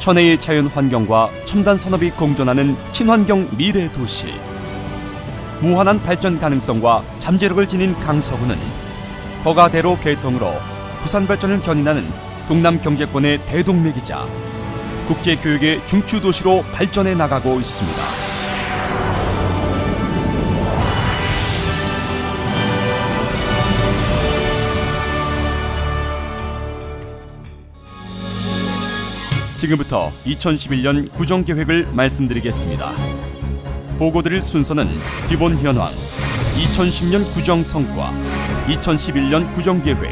천혜의 자연 환경과 첨단 산업이 공존하는 친환경 미래 도시. 무한한 발전 가능성과 잠재력을 지닌 강서구는 거가대로 개통으로 부산 발전을 견인하는 동남 경제권의 대동맥이자 국제 교육의 중추 도시로 발전해 나가고 있습니다. 지금부터 2011년 구정계획을 말씀드리겠습니다. 보고드릴 순서는 기본 현황, 2010년 구정 성과, 2011년 구정계획,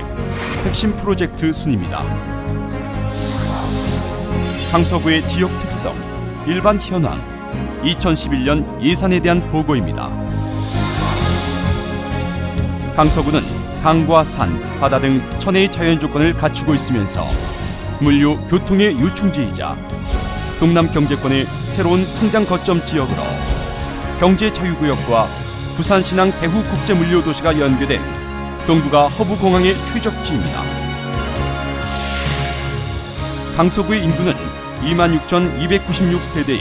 핵심 프로젝트 순입니다. 강서구의 지역 특성, 일반 현황, 2011년 예산에 대한 보고입니다. 강서구는 강과 산, 바다 등 천혜의 자연 조건을 갖추고 있으면서 물류, 교통의 요충지이자 동남 경제권의 새로운 성장 거점 지역으로 경제 자유구역과 부산 신항 대구 국제물류 도시가 연계된 동북아 허브 공항의 최적지입니다. 강서구의 인구는 26,296세대에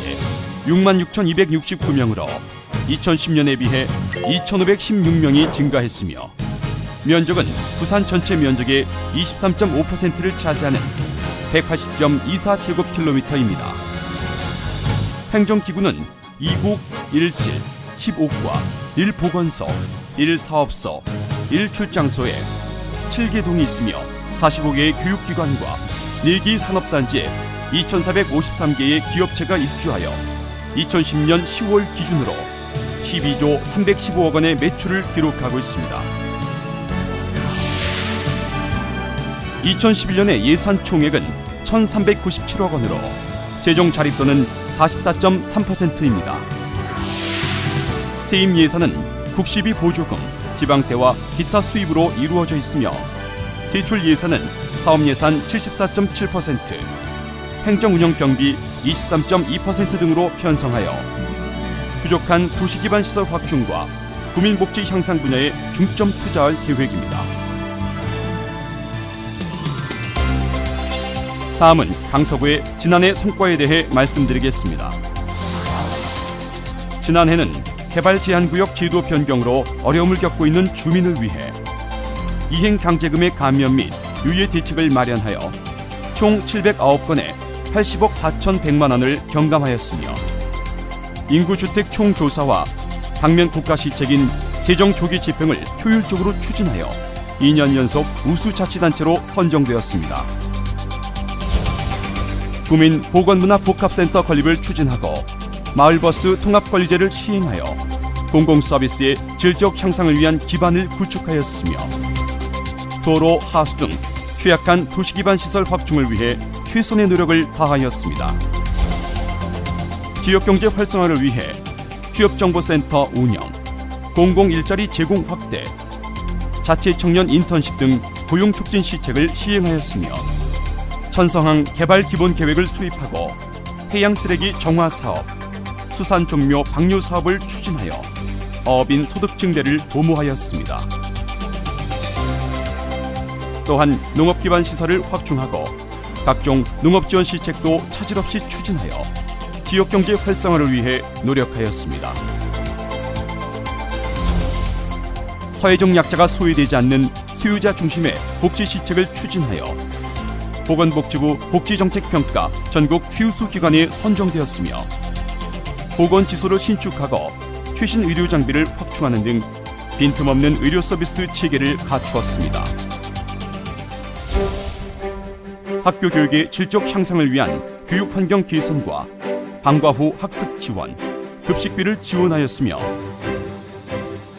66,269명으로 2010년에 비해 2,516명이 증가했으며 면적은 부산 전체 면적의 23.5%를 차지하는 180.24제곱킬로미터입니다. 행정기구는 2국 1실, 15과, 1보건소, 1사업소, 1출장소에 7개 동이 있으며 45개의 교육기관과 4개 산업단지에 2,453개의 기업체가 입주하여 2010년 10월 기준으로 12조 315억 원의 매출을 기록하고 있습니다. 2011년의 예산 총액은 1,397억 원으로 재정 자립도는 44.3%입니다. 세임 예산은 국시비 보조금, 지방세와 기타 수입으로 이루어져 있으며 세출 예산은 사업 예산 74.7%, 행정운영 경비 23.2% 등으로 편성하여 부족한 도시기반 시설 확충과 구민복지 향상 분야에 중점 투자할 계획입니다. 다음은 강서구의 지난해 성과에 대해 말씀드리겠습니다. 지난해는 개발 제한구역 제도 변경으로 어려움을 겪고 있는 주민을 위해 이행 강제금의 감면 및 유예 대책을 마련하여 총 709건에 80억 4,100만 원을 경감하였으며 인구주택 총조사와 당면 국가시책인 재정 조기 집행을 효율적으로 추진하여 2년 연속 우수자치단체로 선정되었습니다. 구민 보건문화복합센터 건립을 추진하고 마을버스 통합관리제를 시행하여 공공서비스의 질적 향상을 위한 기반을 구축하였으며 도로, 하수 등 취약한 도시기반 시설 확충을 위해 최선의 노력을 다하였습니다. 지역경제 활성화를 위해 취업정보센터 운영, 공공일자리 제공 확대, 자체청년 인턴십 등 고용촉진 시책을 시행하였으며 천성항 개발 기본 계획을 수립하고 해양 쓰레기 정화 사업, 수산 종묘 방류 사업을 추진하여 어업인 소득 증대를 도모하였습니다. 또한 농업 기반 시설을 확충하고 각종 농업 지원 시책도 차질 없이 추진하여 지역 경제 활성화를 위해 노력하였습니다. 사회적 약자가 소외되지 않는 수요자 중심의 복지 시책을 추진하여 보건복지부 복지정책평가 전국 최우수 기관에 선정되었으며 보건지소를 신축하고 최신 의료 장비를 확충하는 등 빈틈없는 의료 서비스 체계를 갖추었습니다. 학교 교육의 질적 향상을 위한 교육 환경 개선과 방과 후 학습 지원, 급식비를 지원하였으며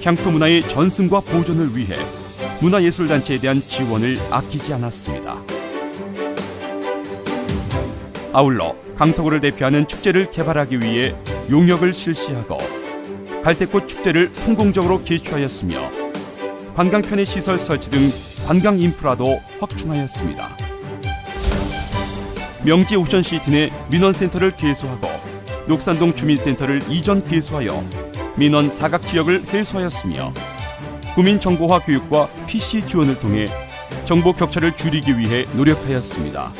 향토 문화의 전승과 보존을 위해 문화예술단체에 대한 지원을 아끼지 않았습니다. 아울러 강서구를 대표하는 축제를 개발하기 위해 용역을 실시하고 갈대꽃 축제를 성공적으로 개최하였으며 관광 편의 시설 설치 등 관광 인프라도 확충하였습니다. 명지 오션시티 내 민원센터를 개소하고 녹산동 주민센터를 이전 개소하여 민원 사각 지역을 해소하였으며 구민 정보화 교육과 PC 지원을 통해 정보 격차를 줄이기 위해 노력하였습니다.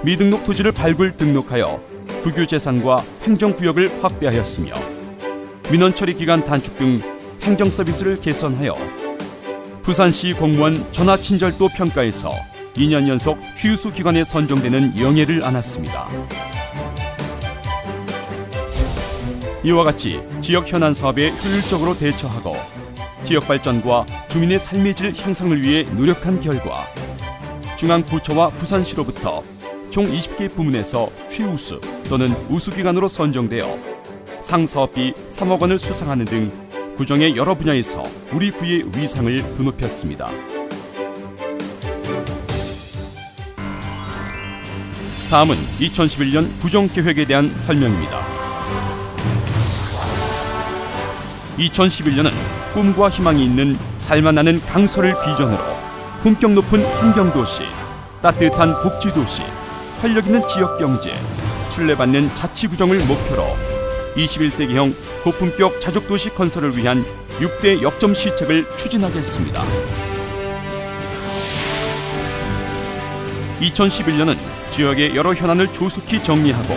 미등록 토지를 발굴 등록하여 국유재산과 행정구역을 확대하였으며 민원 처리 기간 단축 등 행정 서비스를 개선하여 부산시 공무원 전화 친절도 평가에서 2년 연속 최우수 기관에 선정되는 영예를 안았습니다. 이와 같이 지역 현안 사업에 효율적으로 대처하고 지역 발전과 주민의 삶의 질 향상을 위해 노력한 결과 중앙부처와 부산시로부터 총 20개 부문에서 최우수 또는 우수기관으로 선정되어 상사업비 3억 원을 수상하는 등 구정의 여러 분야에서 우리 구의 위상을 드높였습니다. 다음은 2011년 구정계획에 대한 설명입니다. 2011년은 꿈과 희망이 있는 살만나는 강서를 비전으로 품격 높은 환경도시, 따뜻한 복지도시, 활력 있는 지역경제, 신뢰받는 자치구정을 목표로 21세기형 고품격 자족도시 건설을 위한 6대 역점 시책을 추진하겠습니다. 2011년은 지역의 여러 현안을 조속히 정리하고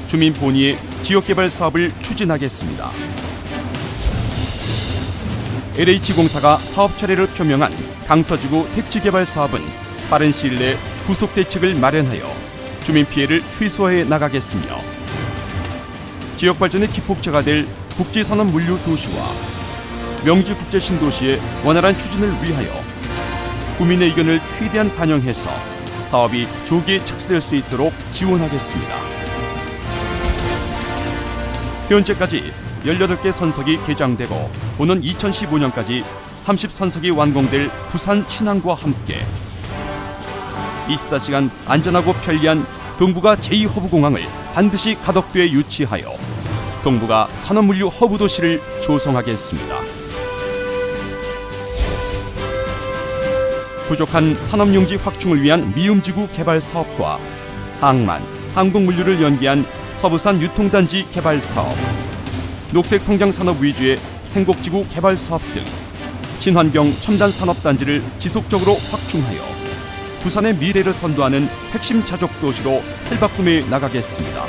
주민 본위의 지역개발 사업을 추진하겠습니다. LH공사가 사업 철회를 표명한 강서지구 택지개발 사업은 빠른 시일 내 후속 대책을 마련하여 주민 피해를 최소화해 나가겠으며 지역 발전의 기폭제가 될 국제산업 물류 도시와 명지 국제 신도시의 원활한 추진을 위하여 국민의 의견을 최대한 반영해서 사업이 조기에 착수될 수 있도록 지원하겠습니다. 현재까지 18개 선석이 개장되고 오는 2015년까지 30선석이 완공될 부산 신항과 함께 24시간 안전하고 편리한 동부가 제2허브공항을 반드시 가덕도에 유치하여 동부가 산업물류 허브도시를 조성하겠습니다. 부족한 산업용지 확충을 위한 미음지구 개발 사업과 항만, 항공물류를 연계한 서부산 유통단지 개발 사업, 녹색 성장 산업 위주의 생곡지구 개발 사업 등 친환경 첨단 산업단지를 지속적으로 확충하여 부산의 미래를 선도하는 핵심 자족도시로 탈바꿈해 나가겠습니다.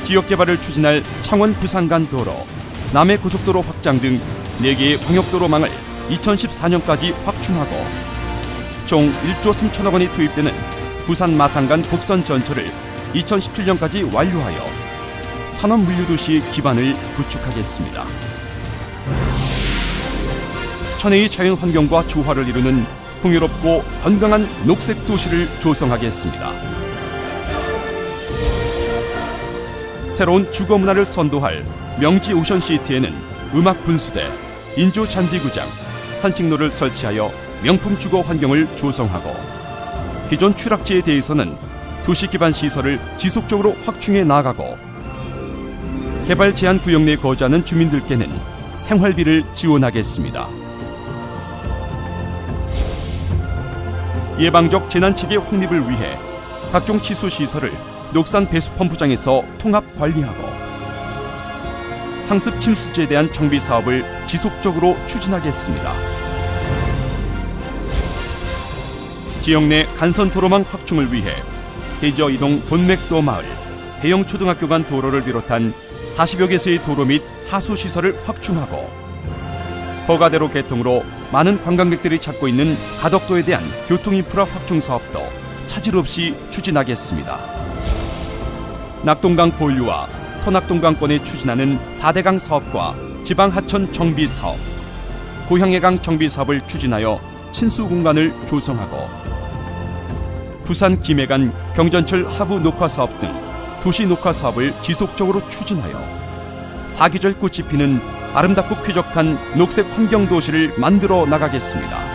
지역개발을 추진할 창원 부산 간 도로, 남해고속도로 확장 등 4개의 광역도로망을 2014년까지 확충하고 총 1조 3천억 원이 투입되는 부산 마산 간 복선 전철을 2017년까지 완료하여 산업물류도시의 기반을 구축하겠습니다. 천혜의 자연환경과 조화를 이루는 풍요롭고 건강한 녹색 도시를 조성하겠습니다. 새로운 주거 문화를 선도할 명지 오션시티에는 음악 분수대, 인조 잔디구장, 산책로를 설치하여 명품 주거 환경을 조성하고 기존 추락지에 대해서는 도시 기반 시설을 지속적으로 확충해 나가고 개발 제한 구역 내 거주하는 주민들께는 생활비를 지원하겠습니다. 예방적 재난체계 확립을 위해 각종 치수 시설을 녹산 배수 펌프장에서 통합 관리하고 상습 침수지에 대한 정비 사업을 지속적으로 추진하겠습니다. 지역 내 간선 도로망 확충을 위해 대저 이동 본맥도 마을, 대형 초등학교 간 도로를 비롯한 40여 개소의 도로 및 하수 시설을 확충하고 허가대로 개통으로 많은 관광객들이 찾고 있는 가덕도에 대한 교통인프라 확충 사업도 차질 없이 추진하겠습니다. 낙동강 본류와 서낙동강권에 추진하는 4대강 사업과 지방하천 정비 사업, 고향해강 정비 사업을 추진하여 친수 공간을 조성하고 부산 김해간 경전철 하부 녹화 사업 등 도시 녹화 사업을 지속적으로 추진하여 사계절 꽃이 피는 아름답고 쾌적한 녹색 환경 도시를 만들어 나가겠습니다.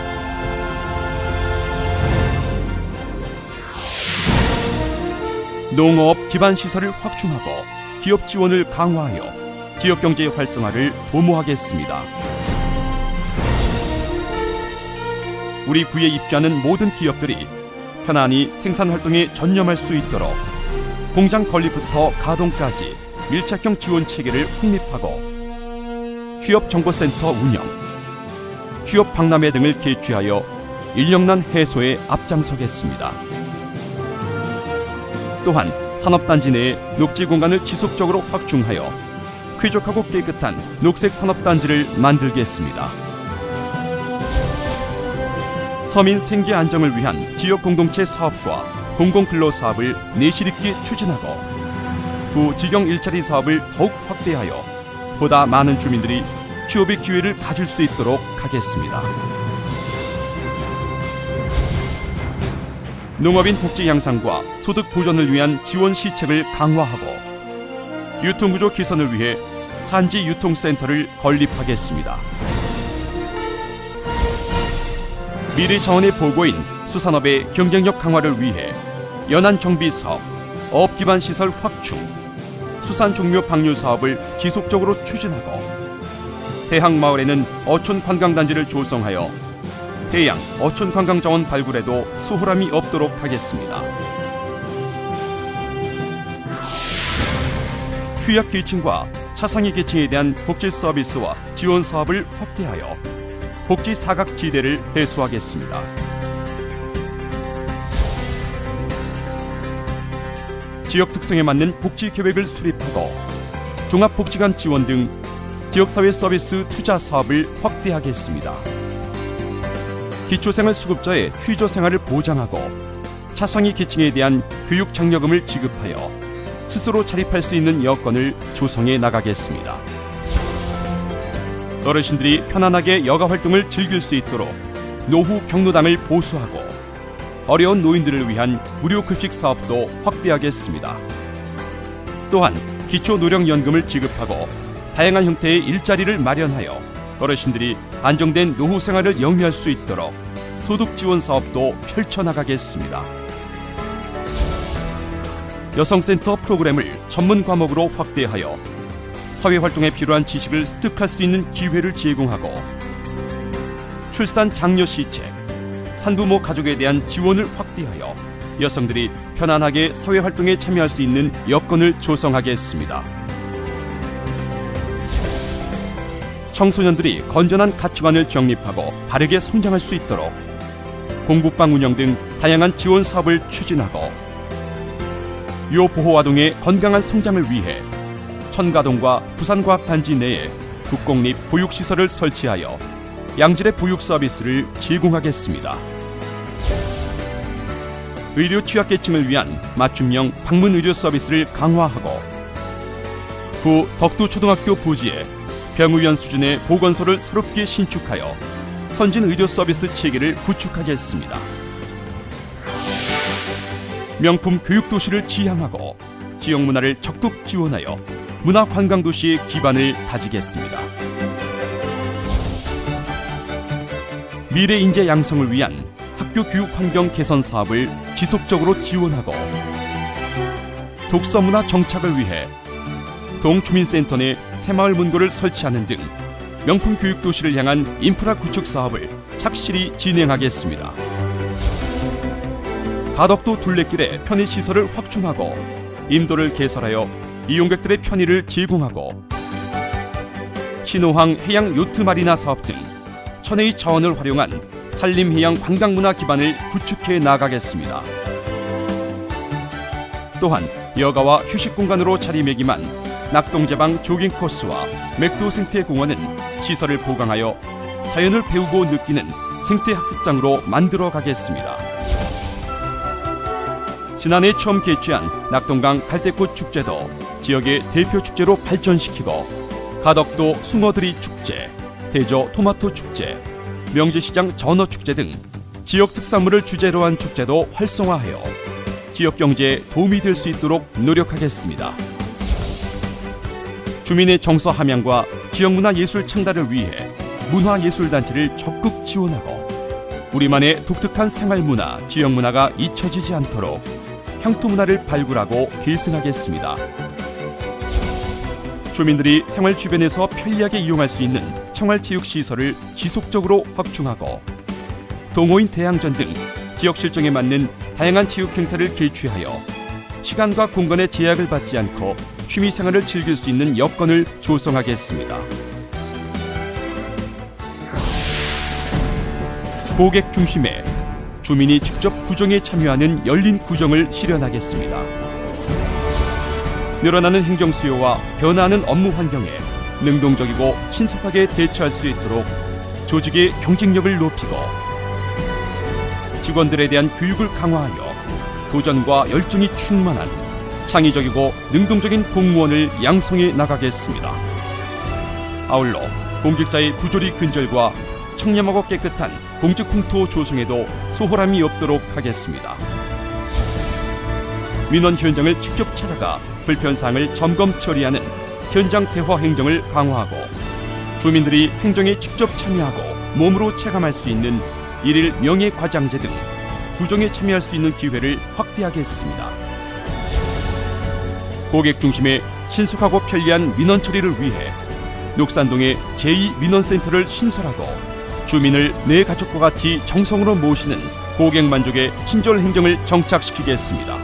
농업 기반 시설을 확충하고 기업 지원을 강화하여 지역 경제 활성화를 도모하겠습니다. 우리 구에 입주하는 모든 기업들이 편안히 생산 활동에 전념할 수 있도록 공장 건립부터 가동까지 밀착형 지원 체계를 확립하고 취업정보센터 운영, 취업 박람회 등을 개최하여 인력난 해소에 앞장서겠습니다. 또한 산업단지 내에 녹지 공간을 지속적으로 확충하여 쾌적하고 깨끗한 녹색 산업단지를 만들겠습니다. 서민 생계 안정을 위한 지역 공동체 사업과 공공근로 사업을 내실 있게 추진하고 구 직영 일자리 사업을 더욱 확대하여 보다 많은 주민들이 취업의 기회를 가질 수 있도록 하겠습니다. 농업인 복지 향상과 소득 보전을 위한 지원 시책을 강화하고 유통구조 개선을 위해 산지 유통센터를 건립하겠습니다. 미래 자원의 보고인 수산업의 경쟁력 강화를 위해 연안 정비 사업, 어업 기반 시설 확충, 수산 종묘 방류 사업을 지속적으로 추진하고 대항 마을에는 어촌 관광단지를 조성하여 해양 어촌 관광 자원 발굴에도 소홀함이 없도록 하겠습니다. 취약 계층과 차상위 계층에 대한 복지 서비스와 지원 사업을 확대하여 복지 사각지대를 해소하겠습니다. 지역 특성에 맞는 복지 계획을 수립하고 종합복지관 지원 등 지역사회 서비스 투자 사업을 확대하겠습니다. 기초생활수급자의 취조생활을 보장하고 차상위 계층에 대한 교육 장려금을 지급하여 스스로 자립할 수 있는 여건을 조성해 나가겠습니다. 어르신들이 편안하게 여가 활동을 즐길 수 있도록 노후 경로당을 보수하고 어려운 노인들을 위한 무료 급식 사업도 확대하겠습니다. 또한 기초노령연금을 지급하고 다양한 형태의 일자리를 마련하여 어르신들이 안정된 노후 생활을 영위할 수 있도록 소득 지원 사업도 펼쳐나가겠습니다. 여성센터 프로그램을 전문 과목으로 확대하여 사회활동에 필요한 지식을 습득할 수 있는 기회를 제공하고 출산 장려 시책, 한부모 가족에 대한 지원을 확대하여 여성들이 편안하게 사회활동에 참여할 수 있는 여건을 조성하겠습니다. 청소년들이 건전한 가치관을 정립하고 바르게 성장할 수 있도록 공부방 운영 등 다양한 지원 사업을 추진하고 요보호아동의 건강한 성장을 위해 천가동과 부산과학단지 내에 국공립 보육시설을 설치하여 양질의 보육 서비스를 제공하겠습니다. 의료 취약계층을 위한 맞춤형 방문 의료 서비스를 강화하고 구 덕두초등학교 부지에 병의원 수준의 보건소를 새롭게 신축하여 선진 의료 서비스 체계를 구축하겠습니다. 명품 교육도시를 지향하고 지역 문화를 적극 지원하여 문화관광도시의 기반을 다지겠습니다. 미래 인재 양성을 위한 학교 교육 환경 개선 사업을 지속적으로 지원하고 독서문화 정착을 위해 동주민센터 내 새마을 문고를 설치하는 등 명품 교육도시를 향한 인프라 구축 사업을 착실히 진행하겠습니다. 가덕도 둘레길에 편의시설을 확충하고 임도를 개설하여 이용객들의 편의를 제공하고 신호항 해양 요트 마리나 사업 등 천혜의 자원을 활용한 산림해양 관광문화 기반을 구축해 나가겠습니다. 또한 여가와 휴식 공간으로 자리매김한 낙동제방 조깅 코스와 맥도 생태공원은 시설을 보강하여 자연을 배우고 느끼는 생태학습장으로 만들어 가겠습니다. 지난해 처음 개최한 낙동강 갈대꽃 축제도 지역의 대표 축제로 발전시키고 가덕도 숭어들이 축제, 대저 토마토 축제, 명지시장 전어 축제 등 지역 특산물을 주제로 한 축제도 활성화하여 지역 경제에 도움이 될 수 있도록 노력하겠습니다. 주민의 정서 함양과 지역문화 예술 창달을 위해 문화예술단체를 적극 지원하고 우리만의 독특한 생활문화, 지역문화가 잊혀지지 않도록 향토문화를 발굴하고 계승하겠습니다. 주민들이 생활 주변에서 편리하게 이용할 수 있는 생활체육시설을 지속적으로 확충하고 동호인 대항전 등 지역 실정에 맞는 다양한 체육 행사를 개최하여 시간과 공간의 제약을 받지 않고 취미생활을 즐길 수 있는 여건을 조성하겠습니다. 고객 중심의 주민이 직접 구정에 참여하는 열린 구정을 실현하겠습니다. 늘어나는 행정 수요와 변화하는 업무 환경에 능동적이고 신속하게 대처할 수 있도록 조직의 경쟁력을 높이고 직원들에 대한 교육을 강화하여 도전과 열정이 충만한 창의적이고 능동적인 공무원을 양성해 나가겠습니다. 아울러 공직자의 부조리 근절과 청렴하고 깨끗한 공직 풍토 조성에도 소홀함이 없도록 하겠습니다. 민원 현장을 직접 찾아가 불편사항을 점검 처리하는 현장 대화 행정을 강화하고 주민들이 행정에 직접 참여하고 몸으로 체감할 수 있는 일일 명예과장제 등 구정에 참여할 수 있는 기회를 확대하겠습니다. 고객 중심의 신속하고 편리한 민원 처리를 위해 녹산동에 제2민원센터를 신설하고 주민을 내 가족과 같이 정성으로 모시는 고객 만족의 친절 행정을 정착시키겠습니다.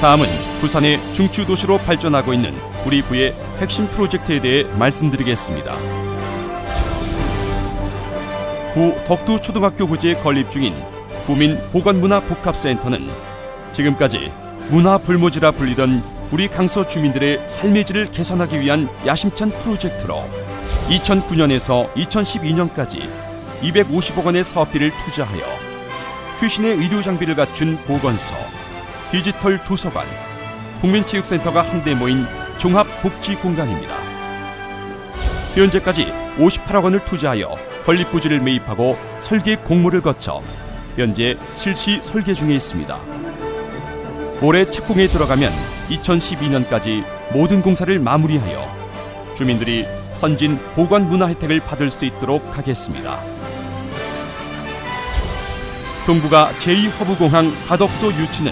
다음은 부산의 중추도시로 발전하고 있는 우리 구의 핵심 프로젝트에 대해 말씀드리겠습니다. 구 덕두초등학교 부지에 건립 중인 구민보건문화복합센터는 지금까지 문화불모지라 불리던 우리 강서 주민들의 삶의 질을 개선하기 위한 야심찬 프로젝트로 2009년에서 2012년까지 250억 원의 사업비를 투자하여 최신의 의료 장비를 갖춘 보건소, 디지털 도서관, 국민체육센터가 한데 모인 종합복지공간입니다. 현재까지 58억 원을 투자하여 건립 부지를 매입하고 설계 공모를 거쳐 현재 실시 설계 중에 있습니다. 올해 착공에 들어가면 2012년까지 모든 공사를 마무리하여 주민들이 선진 보건 문화 혜택을 받을 수 있도록 하겠습니다. 동부가 제2허브공항 가덕도 유치는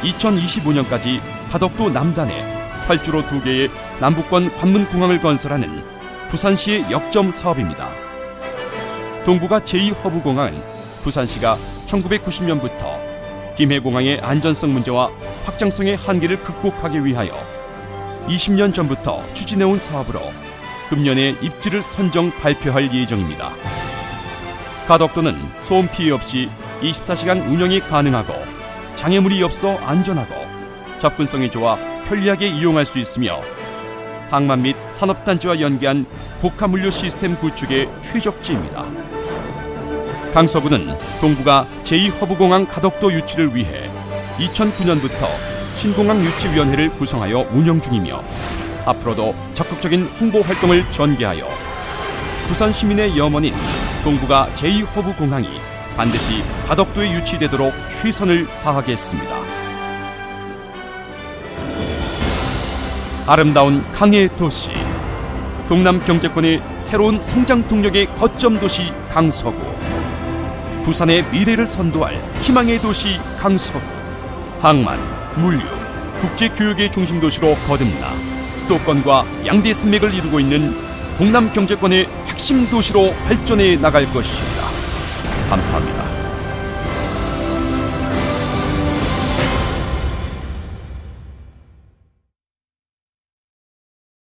2025년까지 가덕도 남단에 활주로 2개의 남북권 관문공항을 건설하는 부산시의 역점 사업입니다. 동부가 제2허브공항은 부산시가 1990년부터 김해공항의 안전성 문제와 확장성의 한계를 극복하기 위하여 20년 전부터 추진해온 사업으로 금년에 입지를 선정 발표할 예정입니다. 가덕도는 소음 피해 없이 24시간 운영이 가능하고 장애물이 없어 안전하고 접근성이 좋아 편리하게 이용할 수 있으며 항만 및 산업단지와 연계한 복합물류 시스템 구축의 최적지입니다. 강서구는 동부가 제2허브공항 가덕도 유치를 위해 2009년부터 신공항 유치위원회를 구성하여 운영 중이며 앞으로도 적극적인 홍보 활동을 전개하여 부산 시민의 염원인 동부가 제2허브공항이 반드시 가덕도에 유치되도록 최선을 다하겠습니다. 아름다운 강의 도시, 동남 경제권의 새로운 성장 동력의 거점 도시 강서구, 부산의 미래를 선도할 희망의 도시 강서구, 항만, 물류, 국제교육의 중심 도시로 거듭나 수도권과 양대 산맥을 이루고 있는 동남 경제권의 핵심 도시로 발전해 나갈 것입니다. 감사합니다.